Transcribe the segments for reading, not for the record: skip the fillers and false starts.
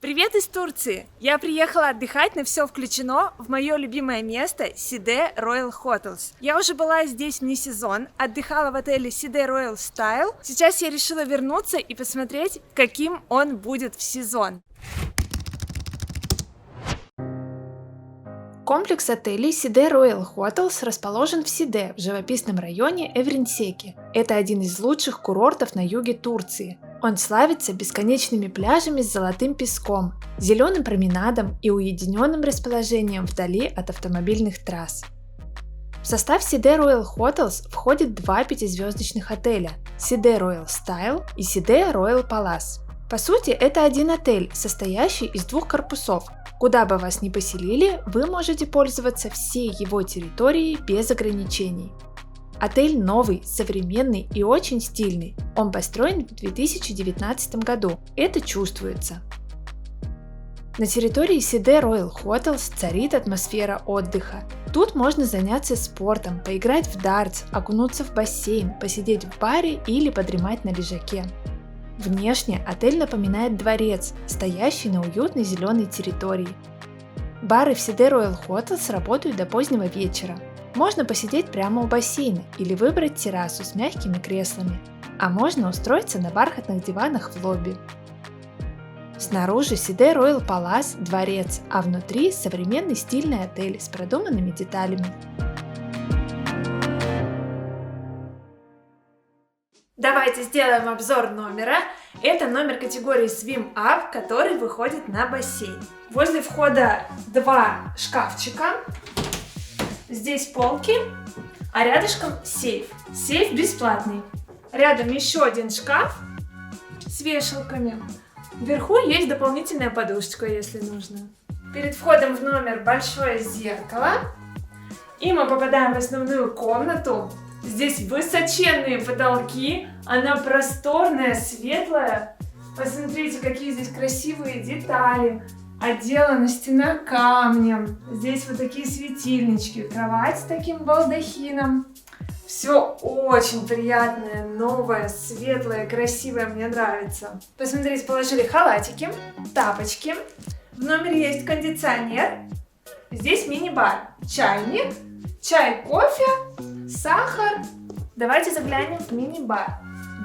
Привет из Турции! Я приехала отдыхать на все включено в мое любимое место Side Royal Hotels. Я уже была здесь вне сезон, отдыхала в отеле Side Royal Style. Сейчас я решила вернуться и посмотреть, каким он будет в сезон. Комплекс отелей Side Royal Hotels расположен в Сиде, в живописном районе Эвринсеки. Это один из лучших курортов на юге Турции. Он славится бесконечными пляжами с золотым песком, зеленым променадом и уединенным расположением вдали от автомобильных трасс. В состав Side Royal Hotels входит два пятизвездочных отеля – Side Royal Style и Side Royal Palace. По сути, это один отель, состоящий из двух корпусов. Куда бы вас ни поселили, вы можете пользоваться всей его территорией без ограничений. Отель новый, современный и очень стильный. Он построен в 2019 году. Это чувствуется. На территории Side Royal Hotels царит атмосфера отдыха. Тут можно заняться спортом, поиграть в дартс, окунуться в бассейн, посидеть в баре или подремать на лежаке. Внешне отель напоминает дворец, стоящий на уютной зеленой территории. Бары в Side Royal Hotels работают до позднего вечера. Можно посидеть прямо у бассейна или выбрать террасу с мягкими креслами, а можно устроиться на бархатных диванах в лобби. Снаружи Side Royal Palace – дворец, а внутри современный стильный отель с продуманными деталями. Давайте сделаем обзор номера. Это номер категории Swim Up, который выходит на бассейн. Возле входа два шкафчика. Здесь полки, а рядышком сейф. Сейф бесплатный. Рядом еще один шкаф с вешалками. Вверху есть дополнительная подушечка, если нужно. Перед входом в номер большое зеркало. И мы попадаем в основную комнату. Здесь высоченные потолки, она просторная, светлая. Посмотрите, какие здесь красивые детали. Отделана стена камнем. Здесь вот такие светильнички. Кровать с таким балдахином. Все очень приятное, новое, светлое, красивое. Мне нравится. Посмотрите, положили халатики, тапочки. В номере есть кондиционер. Здесь мини-бар. Чайник, чай, кофе, сахар. Давайте заглянем в мини-бар.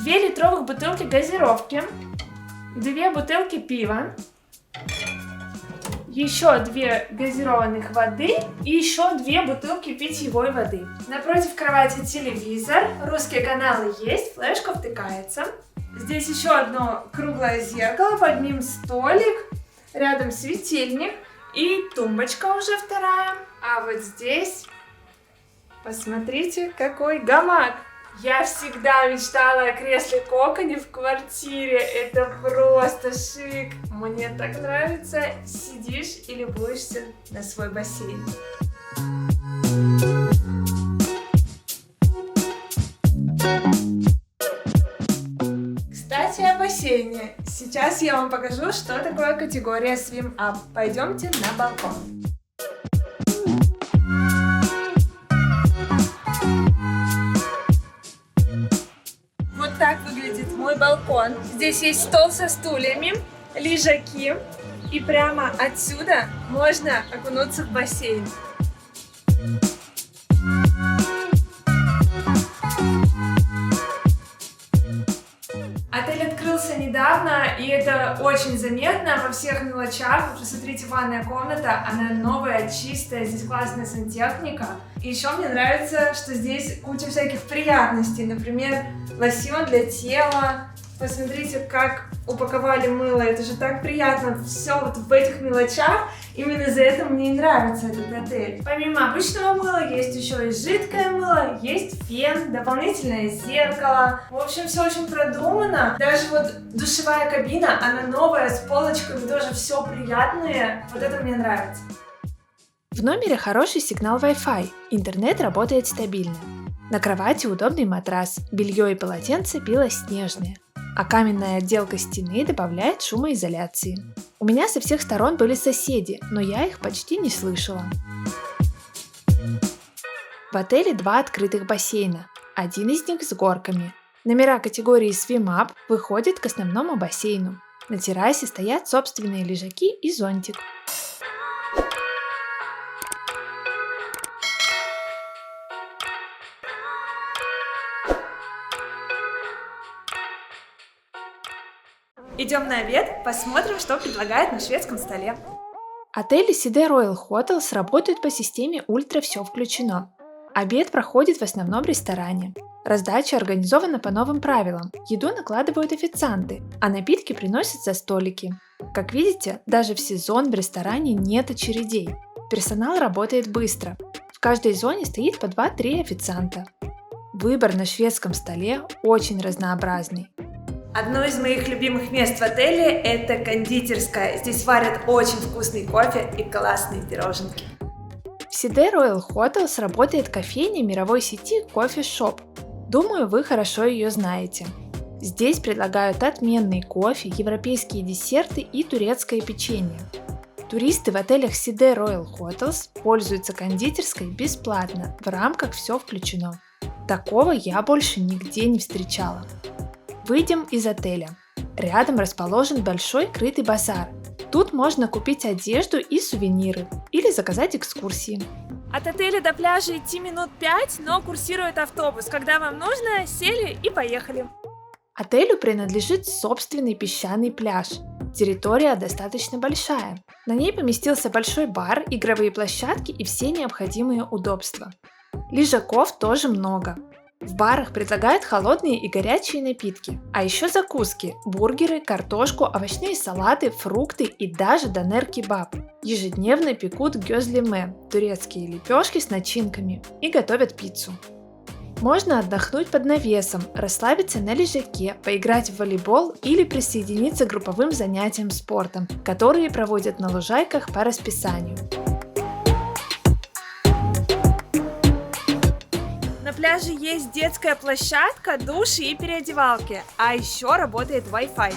2 литровых бутылки газировки. 2 бутылки пива. Еще 2 газированных воды и еще 2 бутылки питьевой воды. Напротив кровати телевизор, русские каналы есть, флешка втыкается. Здесь еще одно круглое зеркало, под ним столик, рядом светильник и тумбочка уже вторая. А вот здесь, посмотрите, какой гамак. Я всегда мечтала о кресле-коконе в квартире, это просто шик. Мне так нравится, сидишь и любуешься на свой бассейн. Кстати, о бассейне. Сейчас я вам покажу, что такое категория Swim Up. Пойдемте на балкон. Так выглядит мой балкон. Здесь есть стол со стульями, лежаки, и прямо отсюда можно окунуться в бассейн. Отель открылся недавно, и это очень заметно во всех мелочах. Посмотрите, ванная комната, она новая, чистая, здесь классная сантехника. И еще мне нравится, что здесь куча всяких приятностей, например, лосьон для тела. Посмотрите, как упаковали мыло, это же так приятно, все вот в этих мелочах. Именно за это мне и нравится этот отель. Помимо обычного мыла есть еще и жидкое мыло, есть фен, дополнительное зеркало. В общем, все очень продумано. Даже вот душевая кабина, она новая, с полочками, тоже все приятное. Вот это мне нравится. В номере хороший сигнал Wi-Fi, интернет работает стабильно. На кровати удобный матрас, белье и полотенце белоснежные, а каменная отделка стены добавляет шумоизоляции. У меня со всех сторон были соседи, но я их почти не слышала. В отеле 2 открытых бассейна, один из них с горками. Номера категории Swim Up выходят к основному бассейну. На террасе стоят собственные лежаки и зонтик. Идем на обед, посмотрим, что предлагают на шведском столе. Отели Cide Royal Hotels работают по системе «Ультра все включено». Обед проходит в основном ресторане. Раздача организована по новым правилам. Еду накладывают официанты, а напитки приносят за столики. Как видите, даже в сезон в ресторане нет очередей. Персонал работает быстро. В каждой зоне стоит по 2-3 официанта. Выбор на шведском столе очень разнообразный. Одно из моих любимых мест в отеле – это кондитерская. Здесь варят очень вкусный кофе и классные пироженки. В Cide Royal Hotels работает кофейня мировой сети Coffee Shop. Думаю, вы хорошо ее знаете. Здесь предлагают отменный кофе, европейские десерты и турецкое печенье. Туристы в отелях Cide Royal Hotels пользуются кондитерской бесплатно, в рамках «Все включено». Такого я больше нигде не встречала. Выйдем из отеля. Рядом расположен большой крытый базар. Тут можно купить одежду и сувениры или заказать экскурсии. От отеля до пляжа идти минут 5, но курсирует автобус. Когда вам нужно, сели и поехали. Отелю принадлежит собственный песчаный пляж. Территория достаточно большая. На ней поместился большой бар, игровые площадки и все необходимые удобства. Лежаков тоже много. В барах предлагают холодные и горячие напитки, а еще закуски, бургеры, картошку, овощные салаты, фрукты и даже донер-кебаб. Ежедневно пекут гёзлеме, турецкие лепешки с начинками, и готовят пиццу. Можно отдохнуть под навесом, расслабиться на лежаке, поиграть в волейбол или присоединиться к групповым занятиям спортом, которые проводят на лужайках по расписанию. На пляже есть детская площадка, души и переодевалки, а еще работает Wi-Fi.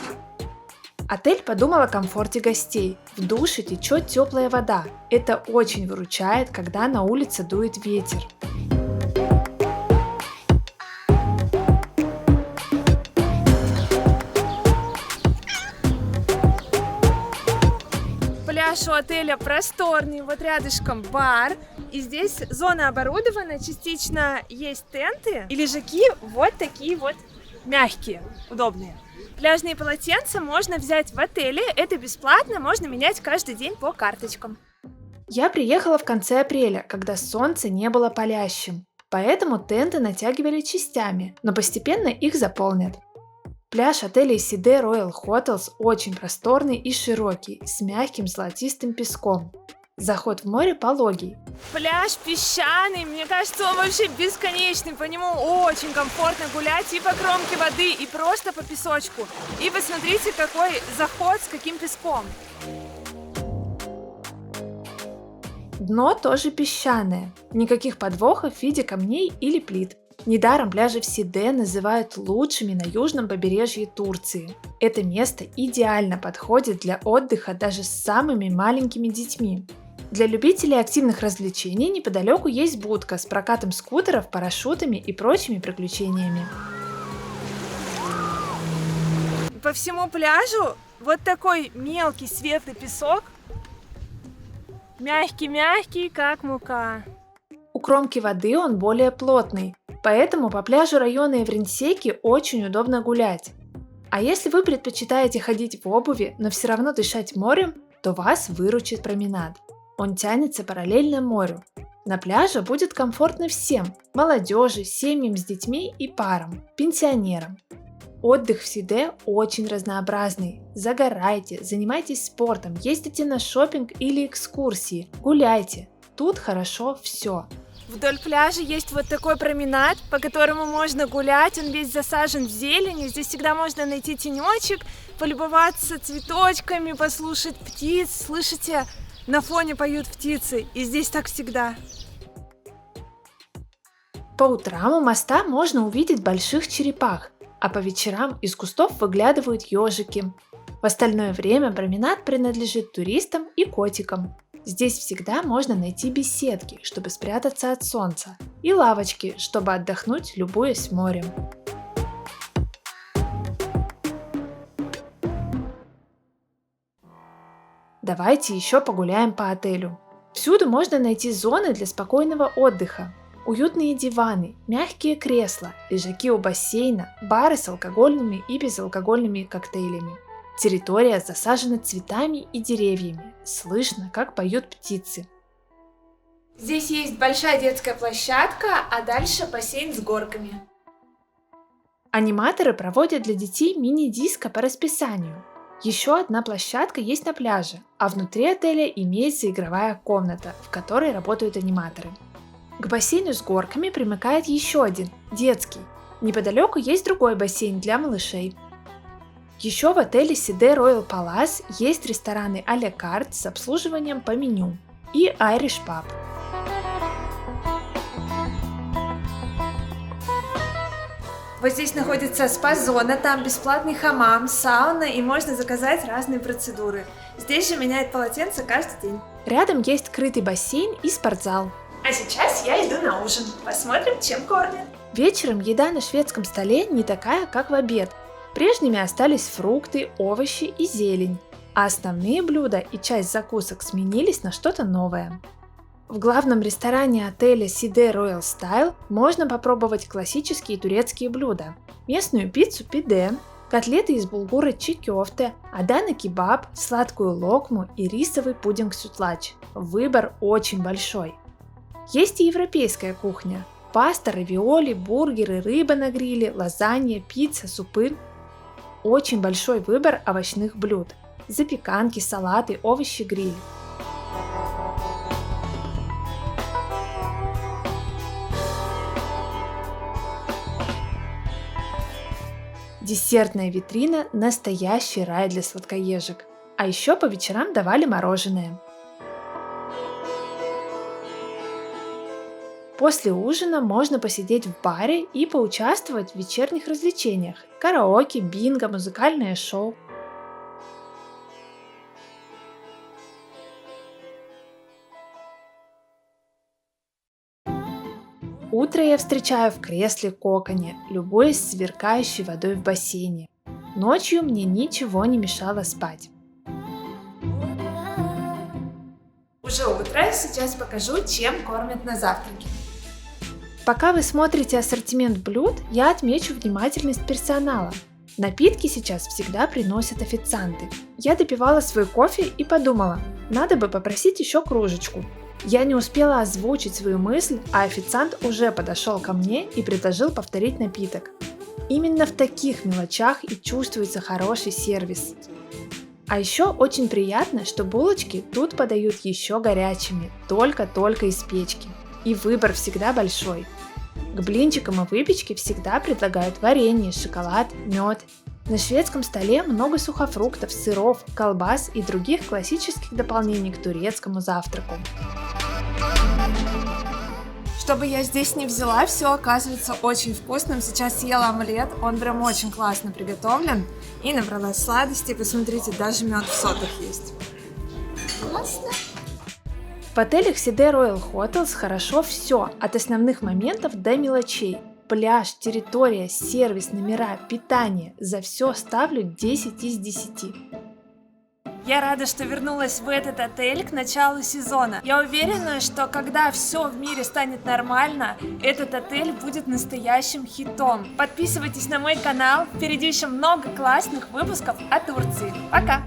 Отель подумал о комфорте гостей. В душе течет теплая вода. Это очень выручает, когда на улице дует ветер. Пляж у отеля просторный, вот рядышком бар, и здесь зона оборудована, частично есть тенты и лежаки вот такие вот мягкие, удобные. Пляжные полотенца можно взять в отеле, это бесплатно, можно менять каждый день по карточкам. Я приехала в конце апреля, когда солнце не было палящим, поэтому тенты натягивали частями, но постепенно их заполнят. Пляж отелей Cide Royal Hotels очень просторный и широкий, с мягким золотистым песком. Заход в море пологий. Пляж песчаный, мне кажется, он вообще бесконечный, по нему очень комфортно гулять и по кромке воды, и просто по песочку. И посмотрите, какой заход с каким песком. Дно тоже песчаное, никаких подвохов в виде камней или плит. Недаром пляжи в Сиде называют лучшими на южном побережье Турции. Это место идеально подходит для отдыха даже с самыми маленькими детьми. Для любителей активных развлечений неподалеку есть будка с прокатом скутеров, парашютами и прочими приключениями. По всему пляжу вот такой мелкий светлый песок, мягкий-мягкий, как мука. У кромки воды он более плотный, поэтому по пляжу района Эвринсеки очень удобно гулять. А если вы предпочитаете ходить в обуви, но все равно дышать морем, то вас выручит променад. Он тянется параллельно морю. На пляже будет комфортно всем – молодежи, семьям с детьми и парам, пенсионерам. Отдых в Сиде очень разнообразный. Загорайте, занимайтесь спортом, ездите на шопинг или экскурсии, гуляйте. Тут хорошо все. Вдоль пляжа есть вот такой променад, по которому можно гулять, он весь засажен зеленью, здесь всегда можно найти тенечек, полюбоваться цветочками, послушать птиц, слышите, на фоне поют птицы, и здесь так всегда. По утрам у моста можно увидеть больших черепах, а по вечерам из кустов выглядывают ежики. В остальное время променад принадлежит туристам и котикам. Здесь всегда можно найти беседки, чтобы спрятаться от солнца, и лавочки, чтобы отдохнуть, любуясь морем. Давайте еще погуляем по отелю. Всюду можно найти зоны для спокойного отдыха. Уютные диваны, мягкие кресла, лежаки у бассейна, бары с алкогольными и безалкогольными коктейлями. Территория засажена цветами и деревьями. Слышно, как поют птицы. Здесь есть большая детская площадка, а дальше бассейн с горками. Аниматоры проводят для детей мини-диско по расписанию. Еще одна площадка есть на пляже, а внутри отеля имеется игровая комната, в которой работают аниматоры. К бассейну с горками примыкает еще один, детский. Неподалеку есть другой бассейн для малышей. Еще в отеле Side Royal Palace есть рестораны а-ля карт с обслуживанием по меню и Irish Pub. Вот здесь находится спа-зона, там бесплатный хамам, сауна и можно заказать разные процедуры. Здесь же меняют полотенце каждый день. Рядом есть крытый бассейн и спортзал. А сейчас я иду на ужин. Посмотрим, чем кормят. Вечером еда на шведском столе не такая, как в обед. Прежними остались фрукты, овощи и зелень, а основные блюда и часть закусок сменились на что-то новое. В главном ресторане отеля Side Royal Style можно попробовать классические турецкие блюда. Местную пиццу пиде, котлеты из булгура чи кёфте, адана кебаб, сладкую локму и рисовый пудинг сютлач. Выбор очень большой. Есть и европейская кухня. Паста, равиоли, бургеры, рыба на гриле, лазанья, пицца, супы. Очень большой выбор овощных блюд. Запеканки, салаты, овощи, гриль. Десертная витрина – настоящий рай для сладкоежек. А еще по вечерам давали мороженое. После ужина можно посидеть в баре и поучаствовать в вечерних развлечениях – караоке, бинго, музыкальное шоу. Утро я встречаю в кресле-коконе, любуясь сверкающей водой в бассейне. Ночью мне ничего не мешало спать. Уже утро, сейчас покажу, чем кормят на завтраке. Пока вы смотрите ассортимент блюд, я отмечу внимательность персонала. Напитки сейчас всегда приносят официанты. Я допивала свой кофе и подумала, надо бы попросить еще кружечку. Я не успела озвучить свою мысль, а официант уже подошел ко мне и предложил повторить напиток. Именно в таких мелочах и чувствуется хороший сервис. А еще очень приятно, что булочки тут подают еще горячими, только-только из печки. И выбор всегда большой. К блинчикам и выпечке всегда предлагают варенье, шоколад, мед. На шведском столе много сухофруктов, сыров, колбас и других классических дополнений к турецкому завтраку. Что бы я здесь не взяла, все оказывается очень вкусным. Сейчас съела омлет, он прям очень классно приготовлен. И набрала сладостей, посмотрите, даже мед в сотах есть. Классно. В отелях Side Royal Hotels хорошо все, от основных моментов до мелочей. Пляж, территория, сервис, номера, питание. За все ставлю 10 из 10. Я рада, что вернулась в этот отель к началу сезона. Я уверена, что когда все в мире станет нормально, этот отель будет настоящим хитом. Подписывайтесь на мой канал, впереди еще много классных выпусков о Турции. Пока!